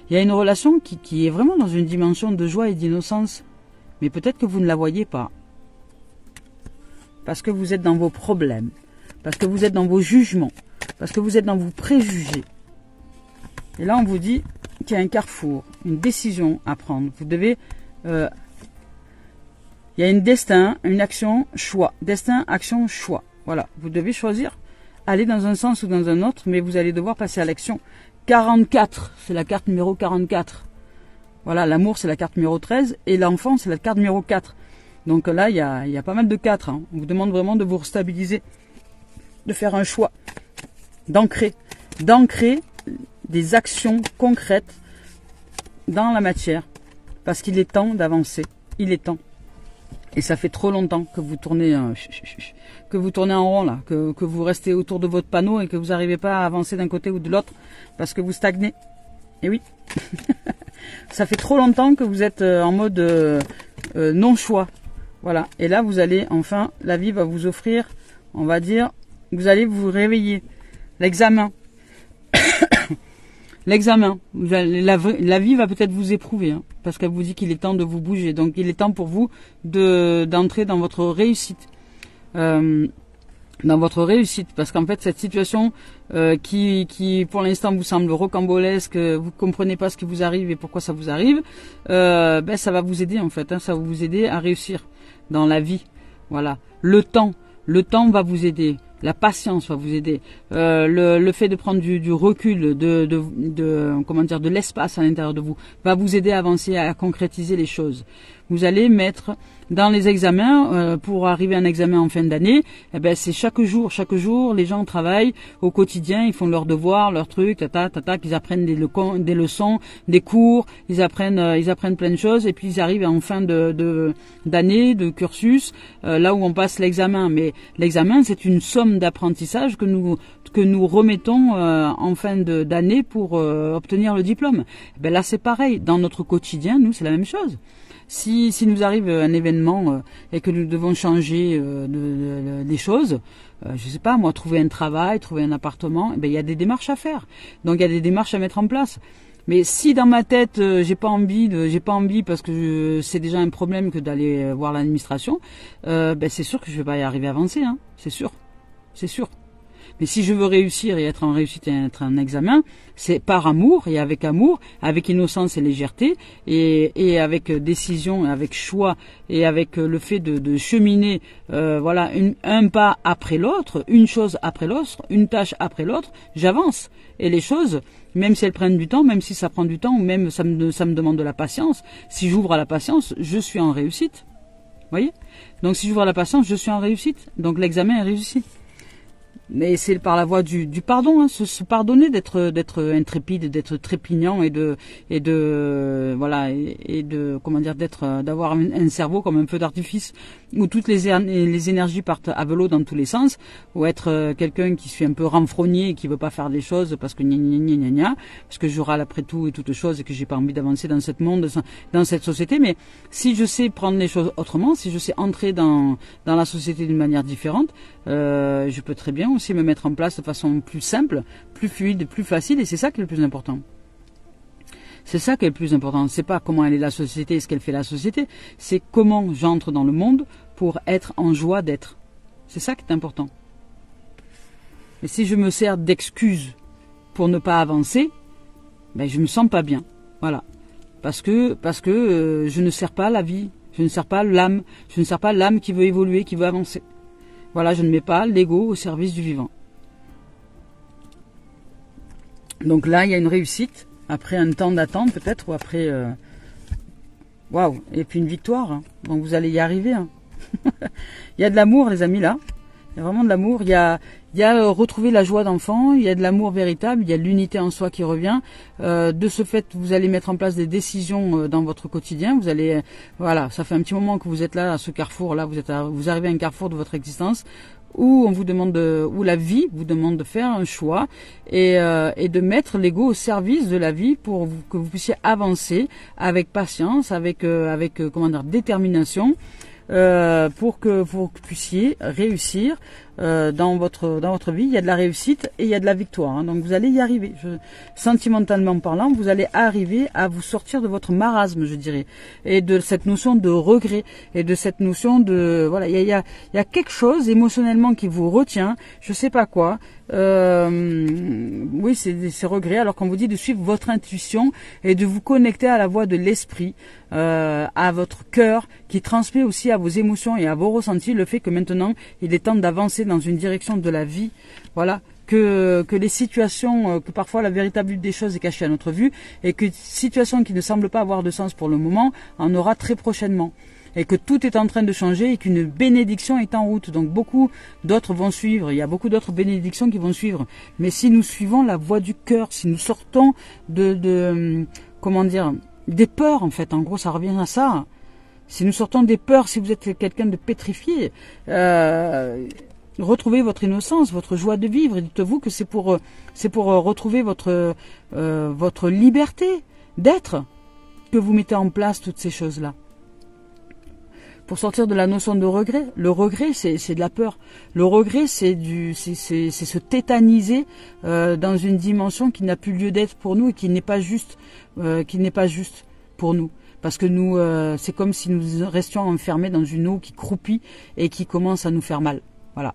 Il y a une relation qui est vraiment dans une dimension de joie et d'innocence. Mais peut-être que vous ne la voyez pas. Parce que vous êtes dans vos problèmes. Parce que vous êtes dans vos jugements. Parce que vous êtes dans vos préjugés. Et là, on vous dit qu'il y a un carrefour, une décision à prendre. Vous devez... il y a un destin, une action, choix. Destin, action, choix. Voilà. Vous devez choisir, aller dans un sens ou dans un autre, mais vous allez devoir passer à l'action. 44, c'est la carte numéro 44. Voilà, l'amour, c'est la carte numéro 13, et l'enfant, c'est la carte numéro 4. Donc là, il y a pas mal de 4. Hein. On vous demande vraiment de vous restabiliser, de faire un choix, d'ancrer des actions concrètes dans la matière, parce qu'il est temps d'avancer. Il est temps. Et ça fait trop longtemps que vous tournez, en rond là, que vous restez autour de votre panneau et que vous n'arrivez pas à avancer d'un côté ou de l'autre parce que vous stagnez. Et oui, ça fait trop longtemps que vous êtes en mode non-choix. Voilà. Et là, vous allez, enfin, la vie va vous offrir, on va dire, vous allez vous réveiller. L'examen. L'examen. La vie va peut-être vous éprouver, hein, parce qu'elle vous dit qu'il est temps de vous bouger. Donc, il est temps pour vous d'entrer dans votre réussite. Dans votre réussite, parce qu'en fait cette situation qui pour l'instant vous semble rocambolesque, vous comprenez pas ce qui vous arrive et pourquoi ça vous arrive, ça va vous aider en fait, hein, ça va vous aider à réussir dans la vie. Voilà, le temps va vous aider, la patience va vous aider, le fait de prendre du recul, de l'espace à l'intérieur de vous va vous aider à avancer, à concrétiser les choses. Vous allez mettre dans les examens, pour arriver à un examen en fin d'année, c'est chaque jour, les gens travaillent au quotidien, ils font leurs devoirs, leurs trucs, ils apprennent des leçons, des cours, ils apprennent plein de choses, et puis ils arrivent en fin d'année, de cursus, là où on passe l'examen. Mais l'examen, c'est une somme d'apprentissage que nous remettons en fin d'année pour obtenir le diplôme. Là, c'est pareil. Dans notre quotidien, nous, c'est la même chose. Si nous arrive un événement et que nous devons changer des choses, je sais pas moi, trouver un travail, trouver un appartement, il y a des démarches à faire. Donc il y a des démarches à mettre en place. Mais si dans ma tête j'ai pas envie parce que c'est déjà un problème que d'aller voir l'administration, c'est sûr que je vais pas y arriver à avancer, hein. C'est sûr. Mais si je veux réussir et être en réussite et être en examen, c'est par amour, avec innocence et légèreté, et avec décision, avec choix, et avec le fait de cheminer, un pas après l'autre, une chose après l'autre, une tâche après l'autre, j'avance. Et les choses, même si elles prennent du temps, même si ça prend du temps, ou même ça me demande de la patience, si j'ouvre à la patience, je suis en réussite. Vous voyez ? Donc si j'ouvre à la patience, je suis en réussite. Donc l'examen est réussi. Mais c'est par la voie du pardon, hein, se pardonner d'être intrépide, d'être trépignant d'avoir un cerveau comme un feu d'artifice où toutes les énergies partent à velo dans tous les sens, ou être quelqu'un qui suis un peu renfrogné et qui veut pas faire des choses parce que parce que je râle après tout et toutes choses et que j'ai pas envie d'avancer dans ce monde, dans cette société. Mais si je sais prendre les choses autrement, si je sais entrer dans la société d'une manière différente, je peux très bien aussi me mettre en place de façon plus simple, plus fluide, plus facile, et c'est ça qui est le plus important. C'est ça qui est le plus important. C'est pas comment elle est la société, ce qu'elle fait la société, c'est comment j'entre dans le monde pour être en joie d'être. C'est ça qui est important. Mais si je me sers d'excuses pour ne pas avancer, je me sens pas bien. Voilà. Parce que je ne sers pas la vie, je ne sers pas l'âme, je ne sers pas l'âme qui veut évoluer, qui veut avancer. Voilà, je ne mets pas l'ego au service du vivant. Donc là, il y a une réussite, après un temps d'attente peut-être, ou après... Waouh, et puis une victoire, hein. Donc vous allez y arriver. Hein. Il y a de l'amour, les amis, là. Il y a vraiment de l'amour. Il y a retrouver la joie d'enfant, il y a de l'amour véritable, il y a de l'unité en soi qui revient. De ce fait, vous allez mettre en place des décisions dans votre quotidien. Vous allez, ça fait un petit moment que vous êtes là, à ce carrefour-là. Vous arrivez à un carrefour de votre existence où on vous demande, où la vie vous demande de faire un choix et de mettre l'ego au service de la vie pour que vous puissiez avancer avec patience, avec détermination. Pour que vous puissiez réussir dans votre vie. Il y a de la réussite et il y a de la victoire, hein. Donc vous allez y arriver. Sentimentalement parlant, vous allez arriver à vous sortir de votre marasme, je dirais, et de cette notion de regret et de cette notion de il y a quelque chose émotionnellement qui vous retient, je sais pas quoi. Oui, c'est regret, alors qu'on vous dit de suivre votre intuition et de vous connecter à la voix de l'esprit, à votre cœur qui transmet aussi à vos émotions et à vos ressentis le fait que maintenant il est temps d'avancer dans une direction de la vie. Voilà, que les situations, que parfois la véritable lutte des choses est cachée à notre vue, et que situations qui ne semblent pas avoir de sens pour le moment en aura très prochainement. Et que tout est en train de changer et qu'une bénédiction est en route. Donc beaucoup d'autres vont suivre. Il y a beaucoup d'autres bénédictions qui vont suivre. Mais si nous suivons la voie du cœur, si nous sortons des peurs en fait. En gros, ça revient à ça. Si nous sortons des peurs, si vous êtes quelqu'un de pétrifié, retrouvez votre innocence, votre joie de vivre. Et dites-vous que c'est pour retrouver votre liberté d'être que vous mettez en place toutes ces choses-là. Pour sortir de la notion de regret, le regret c'est de la peur. Le regret c'est se tétaniser dans une dimension qui n'a plus lieu d'être pour nous et qui n'est pas juste pour nous. Parce que nous, c'est comme si nous restions enfermés dans une eau qui croupit et qui commence à nous faire mal. Voilà.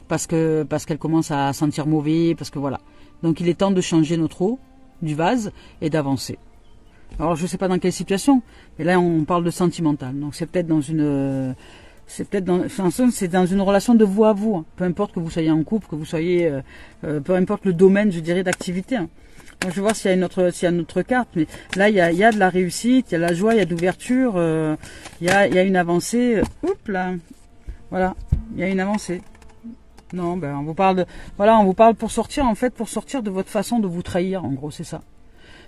Parce qu'elle commence à sentir mauvais, parce que voilà. Donc il est temps de changer notre eau du vase et d'avancer. Alors je sais pas dans quelle situation, mais là on parle de sentimental. Donc c'est peut-être dans une relation de vous à vous. Hein. Peu importe que vous soyez en couple, que vous soyez, peu importe le domaine, je dirais, d'activité. Hein. Donc, je vais voir s'il y a une autre carte, mais là il y a de la réussite, il y a de la joie, il y a de l'ouverture, il y a une avancée. Oups là, voilà, il y a une avancée. Non, ben on vous parle pour sortir en fait, pour sortir de votre façon de vous trahir. En gros, c'est ça.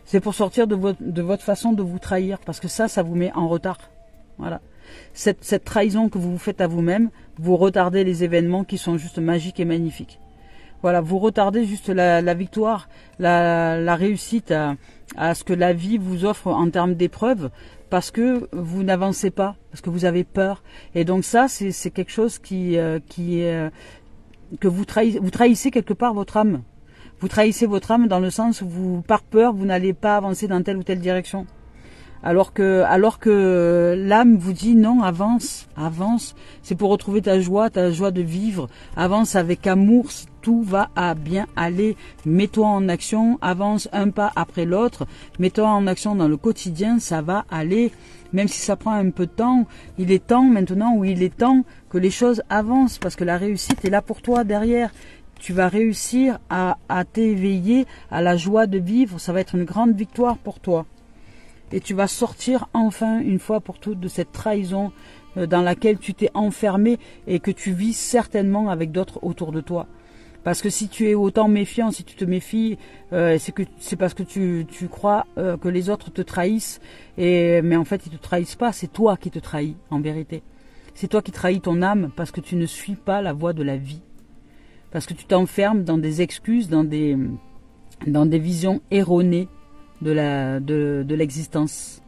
C'est pour sortir de votre façon de vous trahir, parce que ça vous met en retard. Voilà. Cette trahison que vous vous faites à vous-même, vous retardez les événements qui sont juste magiques et magnifiques. Voilà, vous retardez juste la victoire, la réussite à ce que la vie vous offre en termes d'épreuves, parce que vous n'avancez pas, parce que vous avez peur. Et donc ça, c'est quelque chose qui est que vous trahissez quelque part votre âme. Vous trahissez votre âme dans le sens où par peur, vous n'allez pas avancer dans telle ou telle direction. Alors que l'âme vous dit non, avance. C'est pour retrouver ta joie de vivre. Avance avec amour, tout va bien aller. Mets-toi en action, avance un pas après l'autre. Mets-toi en action dans le quotidien, ça va aller. Même si ça prend un peu de temps, il est temps maintenant que les choses avancent, parce que la réussite est là pour toi derrière. Tu vas réussir à t'éveiller à la joie de vivre, ça va être une grande victoire pour toi. Et tu vas sortir enfin, une fois pour toutes, de cette trahison dans laquelle tu t'es enfermé et que tu vis certainement avec d'autres autour de toi. Parce que si tu es autant méfiant, si tu te méfies, c'est parce que tu crois que les autres te trahissent. Mais en fait, ils ne te trahissent pas, c'est toi qui te trahis, en vérité. C'est toi qui trahis ton âme parce que tu ne suis pas la voie de la vie. Parce que tu t'enfermes dans des excuses, dans des visions erronées de l'existence.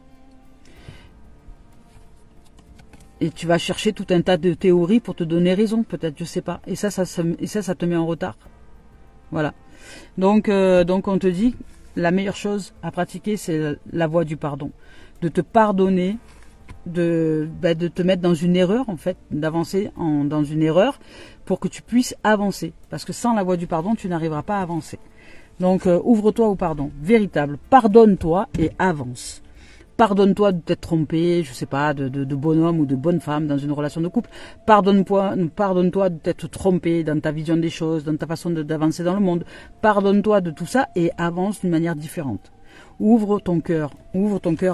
Et tu vas chercher tout un tas de théories pour te donner raison, peut-être, je sais pas. Et ça te met en retard. Voilà. Donc on te dit, la meilleure chose à pratiquer, c'est la voie du pardon. De te pardonner, de te mettre dans une erreur, en fait, d'avancer dans une erreur pour que tu puisses avancer. Parce que sans la voie du pardon, tu n'arriveras pas à avancer. Donc ouvre-toi au pardon, véritable. Pardonne-toi et avance. Pardonne-toi de t'être trompé, je sais pas, de bonhomme ou de bonne femme dans une relation de couple. Pardonne-toi de t'être trompé dans ta vision des choses, dans ta façon d'avancer dans le monde. Pardonne-toi de tout ça et avance d'une manière différente. Ouvre ton cœur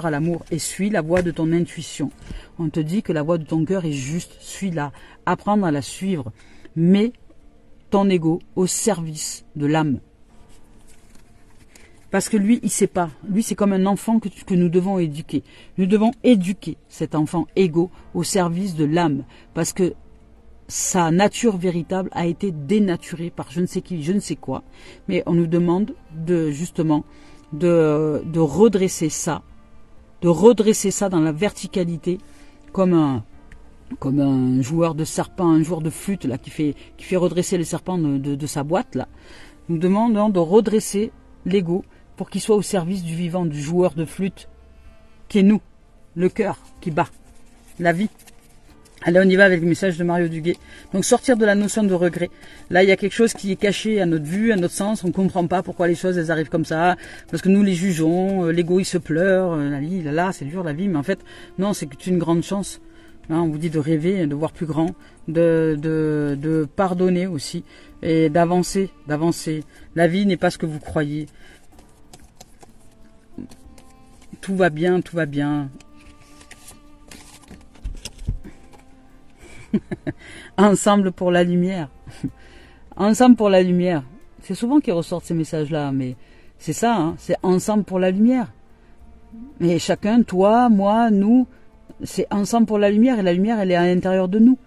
à l'amour et suis la voie de ton intuition. On te dit que la voie de ton cœur est juste, suis-la, apprendre à la suivre. Mets ton ego au service de l'âme. Parce que lui, il sait pas. Lui, c'est comme un enfant que nous devons éduquer. Nous devons éduquer cet enfant égo au service de l'âme. Parce que sa nature véritable a été dénaturée par je ne sais qui, je ne sais quoi. Mais on nous demande de redresser ça. De redresser ça dans la verticalité. Comme un joueur de serpent, un joueur de flûte là, qui fait redresser le serpent de sa boîte. Là. Nous demandons de redresser l'ego pour qu'il soit au service du vivant, du joueur de flûte, qui est nous, le cœur qui bat, la vie. Allez, on y va avec le message de Mario Duguay. Donc sortir de la notion de regret. Là, il y a quelque chose qui est caché à notre vue, à notre sens. On ne comprend pas pourquoi les choses elles arrivent comme ça, parce que nous les jugeons. L'ego il se pleure, la vie, là, c'est dur la vie, mais en fait, non, c'est une grande chance. Hein, on vous dit de rêver, de voir plus grand, de pardonner aussi et d'avancer. La vie n'est pas ce que vous croyez. Tout va bien. Ensemble pour la lumière. Ensemble pour la lumière. C'est souvent qu'ils ressortent ces messages-là, mais c'est ça, hein, c'est ensemble pour la lumière. Et chacun, toi, moi, nous, c'est ensemble pour la lumière, et la lumière, elle est à l'intérieur de nous.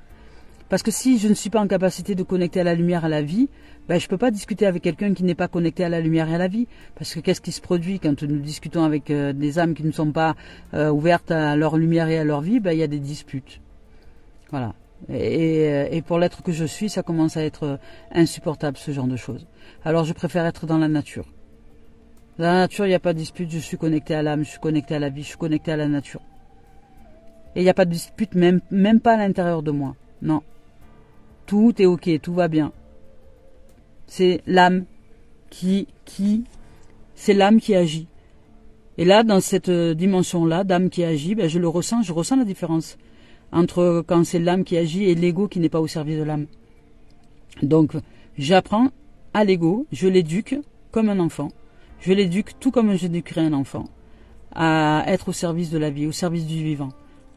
Parce que si je ne suis pas en capacité de connecter à la lumière, à la vie, ben, je ne peux pas discuter avec quelqu'un qui n'est pas connecté à la lumière et à la vie. Parce que qu'est-ce qui se produit quand nous discutons avec des âmes qui ne sont pas ouvertes à leur lumière et à leur vie? Ben, il y a des disputes. Voilà. Et pour l'être que je suis, ça commence à être insupportable, ce genre de choses. Alors je préfère être dans la nature. Dans la nature, il n'y a pas de dispute, je suis connecté à l'âme, je suis connecté à la vie, je suis connecté à la nature. Et il n'y a pas de dispute, même pas à l'intérieur de moi. Non. Tout est ok, tout va bien. C'est l'âme c'est l'âme qui agit. Et là, dans cette dimension-là, d'âme qui agit, ben, je ressens la différence entre quand c'est l'âme qui agit et l'ego qui n'est pas au service de l'âme. Donc, j'apprends à l'ego, je l'éduque comme un enfant. Je l'éduque tout comme j'éduquerais un enfant, à être au service de la vie, au service du vivant.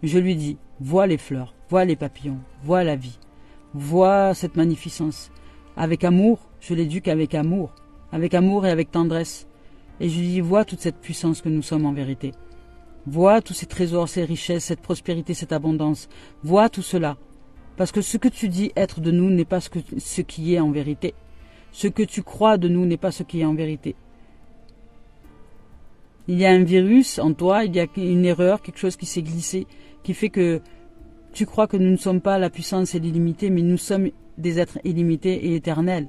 Je lui dis, vois les fleurs, vois les papillons, vois la vie, vois cette magnificence. Avec amour, je l'éduque avec amour et avec tendresse. Et je lui dis, vois toute cette puissance que nous sommes en vérité. Vois tous ces trésors, ces richesses, cette prospérité, cette abondance. Vois tout cela. Parce que ce que tu dis être de nous n'est pas ce qui est en vérité. Ce que tu crois de nous n'est pas ce qui est en vérité. Il y a un virus en toi, il y a une erreur, quelque chose qui s'est glissé, qui fait que tu crois que nous ne sommes pas la puissance et l'illimité, mais nous sommes des êtres illimités et éternels.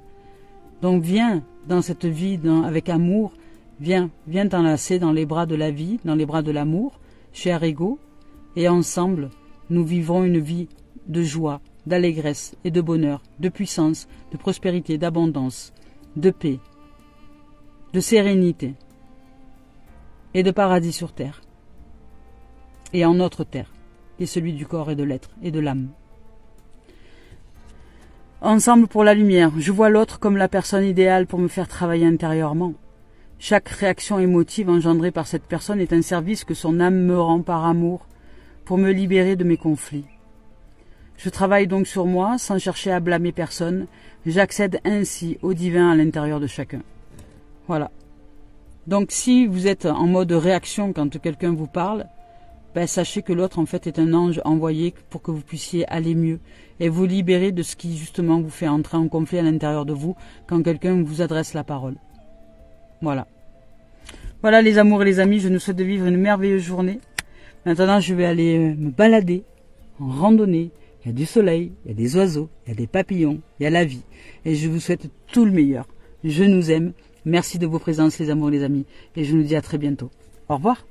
Donc viens dans cette vie avec amour, viens t'enlacer dans les bras de la vie, dans les bras de l'amour, cher ego, et ensemble, nous vivrons une vie de joie, d'allégresse et de bonheur, de puissance, de prospérité, d'abondance, de paix, de sérénité et de paradis sur terre, et en notre terre, qui est celui du corps et de l'être et de l'âme. Ensemble pour la lumière, je vois l'autre comme la personne idéale pour me faire travailler intérieurement. Chaque réaction émotive engendrée par cette personne est un service que son âme me rend par amour pour me libérer de mes conflits. Je travaille donc sur moi sans chercher à blâmer personne. J'accède ainsi au divin à l'intérieur de chacun. Voilà. Donc si vous êtes en mode réaction quand quelqu'un vous parle, ben, sachez que l'autre en fait est un ange envoyé pour que vous puissiez aller mieux et vous libérer de ce qui justement vous fait entrer en conflit à l'intérieur de vous quand quelqu'un vous adresse la parole. Voilà. Voilà les amours et les amis, je nous souhaite de vivre une merveilleuse journée. Maintenant je vais aller me balader en randonnée. Il y a du soleil, il y a des oiseaux, il y a des papillons, il y a la vie. Et je vous souhaite tout le meilleur. Je nous aime. Merci de vos présences les amours et les amis. Et je nous dis à très bientôt. Au revoir.